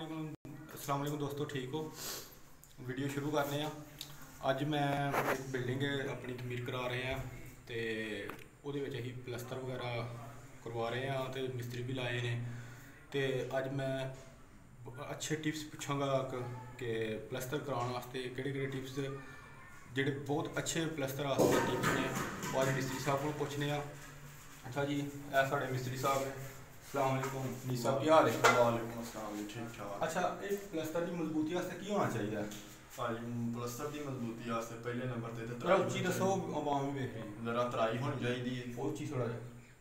अस्सलाम वालेकुम दोस्तों, ठीक हो। वीडियो शुरू करने अज मैं एक बिल्डिंग अपनी तमीर करा रहे हैं तो वो अं प्लस्तर वगैरह करवा रहे हैं तो मिस्त्री भी लाए ने। तो अज मैं अच्छे टिप्स पूछांगा कि प्लस्तर कराने वास्ते केड़े टिप्स जेडे बहुत अच्छे प्लस्तर वास्ते टिप्स ने वो अज मिस्त्री साहब को पूछने। अच्छा जी, यह साढ़े मिस्त्री साहब ने। अस्सलाम वालेकुम मिस्त्री साहब, क्या हाल है? वालेकुम अस्सलाम, ठीक ठाक। अच्छा, एक प्लस्तर की मजबूती वास्ते की होना चाहिए? भाई प्लस्तर की मजबूती वास्ते पहले नंबर ते थोड़ा उच्ची दसो, आवाम भी देख रही। जरा तराई होनी चाहिए, उच्ची थोड़ा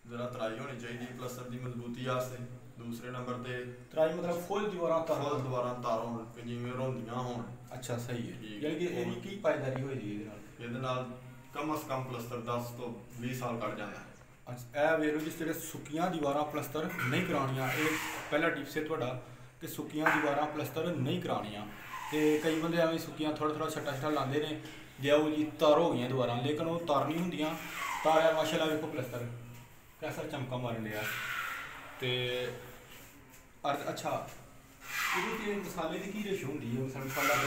जरा तराई होनी चाहिए प्लस्तर की मजबूती वास्ते। दूसरे नंबर ते तराई मतलब फुल दीवारां तार होण जिवें रोंदियां होण। अच्छा सही है, यानी कि ਇਹਦੀ ਕੀ ਪਾਇਦਾਰੀ ਹੋਈ ਦੀ ਇਹਦੇ ਨਾਲ ਕਮ ਸੇ ਕਮ प्लस्तर 10 ਤੋਂ 20 साल कट जाता है। अच्छा, ਇਹ ਵੇਖ ਲਓ ਜੀ, ਜਿਹੜੇ ਸੁੱਕੀਆਂ ਦੀਵਾਰਾਂ ਪਲਸਤਰ ਨਹੀਂ ਕਰਾਉਣੀਆਂ। ਇਹ ਪਹਿਲਾ ਟਿਪਸ ਹੈ ਤੁਹਾਡਾ ਕਿ ਸੁੱਕੀਆਂ ਦੀਵਾਰਾਂ ਪਲਸਤਰ ਨਹੀਂ ਕਰਾਉਣੀਆਂ। ਤੇ ਕਈ ਬੰਦੇ ਐਵੇਂ ਸੁੱਕੀਆਂ ਥੋੜਾ ਛੱਟਾ ਲਾਉਂਦੇ ਨੇ, ਜੇ ਉਹ ਜੀ ਤਾਰ ਹੋ ਗਈਆਂ ਦੀਵਾਰਾਂ, ਲੇਕਿਨ ਉਹ ਤਾਰ ਨਹੀਂ ਹੁੰਦੀਆਂ। ਤਾਰ ਮਾਸ਼ਾਅੱਲਾ ਵੇਖੋ ਪਲਸਤਰ कैसा चमका मारन लिया। तो अच्छा, ये मसाले की रेशो होंगी है? मसाला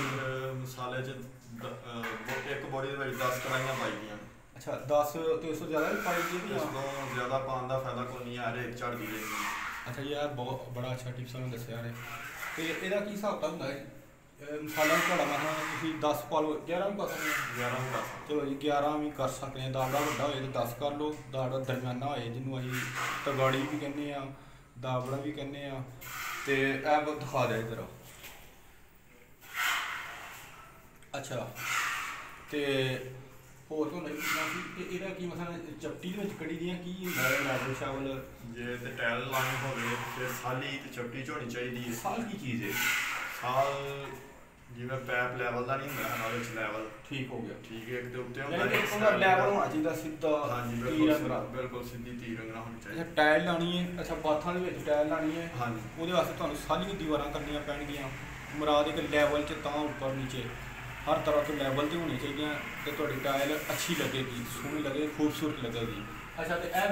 मसाले एक बोरी 10 कढ़ाइयां पाई दी। अच्छा 10 तो इसको ज़्यादा भी पाई दी? इसको ज़्यादा पाने का फायदा कोई नहीं है, हर एक झड़ दी। अच्छा यार, बहुत बड़ा अच्छा टिप्स उन्होंने दसिया ने। तो यदा की हिसाब किताब होंगे? मसाला थोड़ा मैं तुम 10 पा लो, 11 भी पा सकते हैं? 11 भी। चलो जी 11 भी कर सकते हैं। दाबड़ा वड्डा हो तो 10 कर लो, दाबड़ा दरम्याना हो जिन्होंने अं तगाड़ी भी कहने, दाबड़ा भी कहने। तो यह दिखा दे इधर। अच्छा, तो होर तो नहीं पूछना कि ਇਹਦਾ ਕੀ ਮਸਲਾ ਚਪਟੀ ਦੇ ਵਿੱਚ ਕੜੀ ਦੀਆਂ ਕੀ ਹੁੰਦਾ ਹੈ? ਲੈਵਲ ਸ਼ਾਵਲ ਜੇ ਤੇ ਟਾਇਲ ਲਾਉਣੀ ਹੋਵੇ ਤੇ ਸਾਲੀ ਤੇ ਚਪਟੀ ਚ ਹੋਣੀ ਚਾਹੀਦੀ ਹੈ। ਸਾਲ ਕੀ ਚੀਜ਼ ਹੈ? ਸਾਲ ਜਿਵੇਂ ਪੈਪ ਲੈਵਲ ਦਾ ਨਹੀਂ ਹੁੰਦਾ ਨਾ, ਵਿੱਚ ਲੈਵਲ ਠੀਕ ਹੋ ਗਿਆ। ਠੀਕ ਹੈ, ਇੱਕ ਦੇ ਉੱਤੇ ਹੁੰਦਾ ਹੈ ਉਹਦਾ ਲੈਵਲ ਹੋਣਾ ਚਾਹੀਦਾ ਸਿੱਧਾ। ਹਾਂਜੀ ਬਿਲਕੁਲ ਸਿੱਧੀ ਤੀਰ ਰੰਗਣਾ ਹੋਣੀ ਚਾਹੀਦੀ। ਅੱਛਾ, ਟਾਇਲ ਲਾਣੀ ਹੈ। ਅੱਛਾ, ਬਾਥਾਂ ਦੇ ਵਿੱਚ ਟਾਇਲ ਲਾਣੀ ਹੈ। ਹਾਂਜੀ, ਉਹਦੇ ਵਾਸਤੇ ਤੁਹਾਨੂੰ ਸਾਰੀਆਂ ਦੀਵਾਰਾਂ ਕਰਨੀਆਂ ਪੈਣਗੀਆਂ। ਮੁਰਾਦ ਇੱਕ ਲੈਵਲ 'ਚ ਤਾਂ ਉੱਪਰ ਨੀਚੇ हर तरह के लैवल तो होनी चाहिए तो थोड़ी टाइल अच्छी लगेगी, सोहनी लगेगी, खूबसूरत लगेगी। अच्छा, तो यह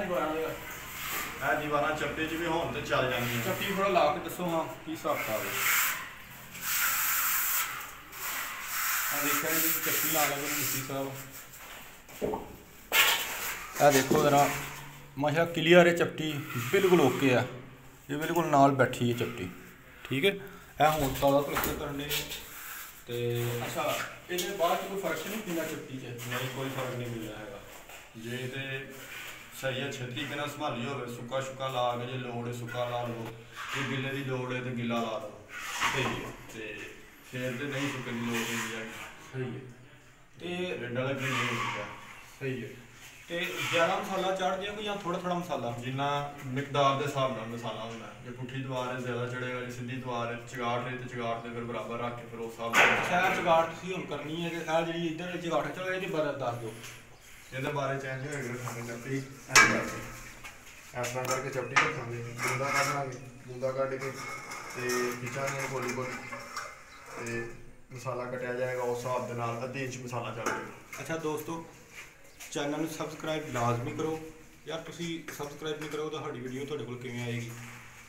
दीवारां चपटे च भी होण ते चल जांदियां। चपटी थोड़ा ला के दसो हाँ की हिसाब किताब है? देखा जी, चपटी ला लगे मिस्त्री साहब। यह देखो जरा माशा क्लीयर है, चपटी बिल्कुल ओके है, ये बिल्कुल नाल बैठी है चपटी। ठीक है, यह हूँ ताज़ा प्लस्तर करने। तो अच्छा, ये बाद कोई फर्क नहीं पीला चपटी च? नहीं, कोई फर्क नहीं मिलना है। जे तो सही अच्छे तरीके से संभाली हो, सुक्का शुक्का ला के, जो लोड़ है सुक्का ला लो, जो गिले की लोड़ है तो गिला ला लो। सही है, तो फिर तो नहीं सुक्के की लोड़ नहीं है। सही है, तो एडा लगे नहीं हो सकता। सही है। तो ज़्यादा मसाला चाढ़ दिया या थोड़ा मसाला? जिन्ना मिकदार के हिसाब नाल मसाला होंदा है। जे पुट्ठी दीवार है ज़्यादा चढ़ेगा, जे सीधी दीवार है चगाट है तो चगाट के फिर बराबर रख के फिर उस हिसाब नाल। अच्छा, चगाट तुसीं हुण करनी है कि जी इधर चगाट? चलो ये बारे दस दो, ये बारे चेंज होएगा। रखांगे चपटी इस तरह करके चपटी रखांगे, बूंदा कढ़ लांगे, बूंदा कढ़ के खिंचांगे गोली तो मसाला कटिया जाएगा उस हिसाब के नाल। अद्धे इंच मसाला चल जाएगा। अच्छा दोस्तों, चैनल में सबसक्राइब लाजमी करो यार, तुसीं सबसक्राइब नहीं करो तो साडी वीडियो तुहाडे कोल किवें आएगी?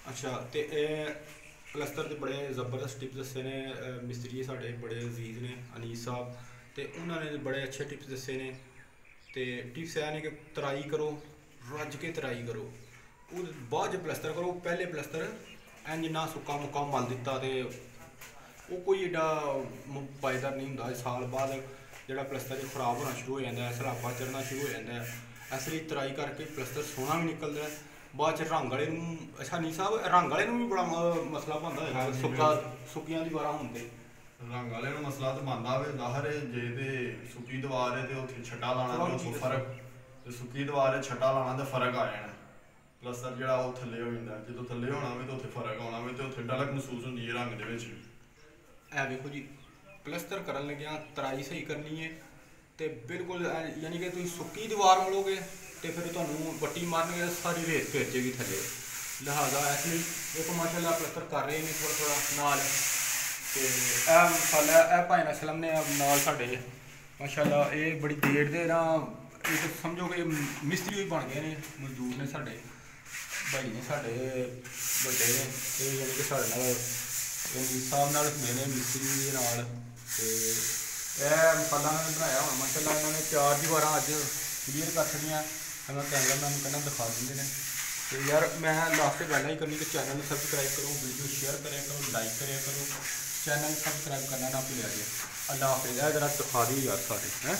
अच्छा, तो प्लस्तर के बड़े जबरदस्त टिप्स दसे ने मिस्त्री साढ़े बड़े अजीज ने अनीस साहब, तो उन्होंने बड़े अच्छे टिप्स दसे ने। तो टिप्स है ने कि तराई करो, रज के तराई करो, वो बाद प्लस्तर करो। पहले प्लस्तर इंज ना सुक्का मुक्का मल दिता तो वो कोई एडा पायदार नहीं होंदा। साल बाद जो प्लस्तर खराब होना शुरू हो जाता है, सलापा चढ़ना शुरू हो जाता है। इसलिए तराई करके प्लस्तर सोहना भी निकलता है। बाद रंग वाले। अच्छा नहीं साहब, रंग वाले भी बड़ा मसला बनता है सुक्का सुक्कियां दीवारां होंदे? रंग वाले मसला तो बनता है ज़ाहिर है। जे तो सुक्की दीवार है तो उत्थे छट्टा लाना तो फर्क, तो सुक्की दीवार है छट्टा लाना तो फर्क आ जाना। प्लस्तर जो थले हो जाता है, जो थले होना भी तो उत्थे फर्क आना भी तो उत्थे डलक महसूस होंदी है रंग दे विच। ए देखो जी, प्लस्तर कर लग्या तराई सही करनी है तो बिल्कुल यानी कि तुम सुक्की दीवार मलोगे तो फिर तुहानूं बट्टी मारनगे सारी रेत फिर जाएगी थले। लिहाजा इसलिए देखो माशाअल्लाह प्लस्तर कर रहे हैं थोड़ा नाल। तो यह मसाला यह भाई असलम ने नाल साडे माशाअल्लाह ये बड़ी देर दे ना, ये तो समझो कि मिस्त्री भी बन गए ने, मजदूर ने साडे भाई ने साडे बड़े ने, यानी कि साडे नाल हिसाब नाल मेरे मिस्त्री दे नाल ते यह मसाला मैंने बनाया हुआ माशाल्लाह इन्होंने 4 दीवारां अज क्लीयर कर छड़ियां मैं कैमरा मैन कहना दिखा देंगे ने। तो यार मैं लास्ट पहले ही करनी कि चैनल सबसक्राइब करो, वीडियो शेयर करें करो, लाइक करें करो, चैनल सबसक्राइब करना ना भूलिया जी। अल्लाह हाफिज़। है जरा दिखा दी यार सारे हैं।